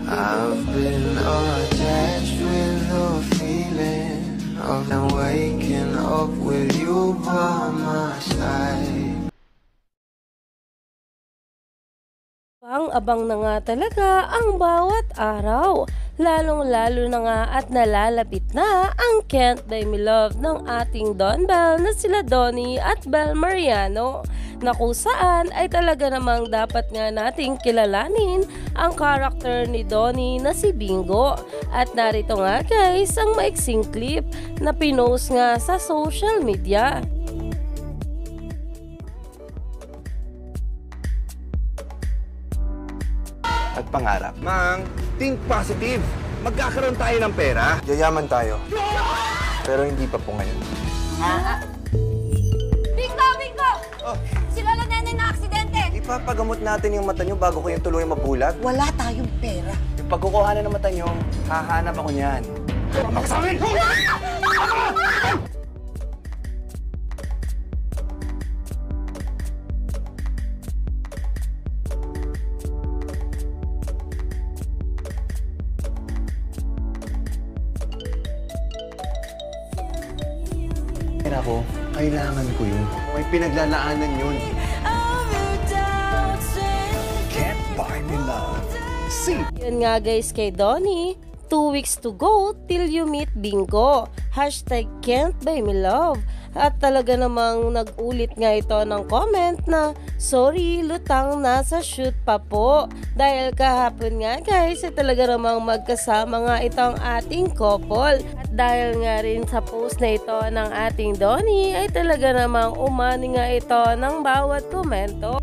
I've been attached with the feeling of now waking up with you by my side. Abang na nga talaga ang bawat araw, lalong-lalo na nga at nalalapit na ang Can't Buy Me Love ng ating Don Bell na sila Donnie at Bel Mariano, na kung saan ay talaga namang dapat nga nating kilalanin ang karakter ni Donnie na si Bingo. At narito nga guys ang maiksing clip na pinost nga sa social media. At pangarap. Mang, think positive. Magkakaroon tayo ng pera. Yayaman tayo. Pero hindi pa po ngayon. Bingo! Bingo! Oh. Si Lola Neneng na aksidente! Ipapagamot natin yung mata nyo bago ko yung tuluyang mabulag. Wala tayong pera. Yung pagkukuhanan ng mata nyo, hahanap ako niyan. Magsabi! Ako, kailangan ko yun. May pinaglalaanan yun. Can't buy me love. See? Yun nga guys kay Donnie, 2 weeks to go till you meet Bingo. Hashtag Can't Buy Me Love. At talaga namang nag-ulit nga ito ng comment na sorry, lutang nasa shoot pa po. Dahil kahapon nga guys, ay talaga namang magkasama nga itong ating couple. At dahil nga rin sa post na ito ng ating Donnie, ay talaga namang umani nga ito ng bawat komento.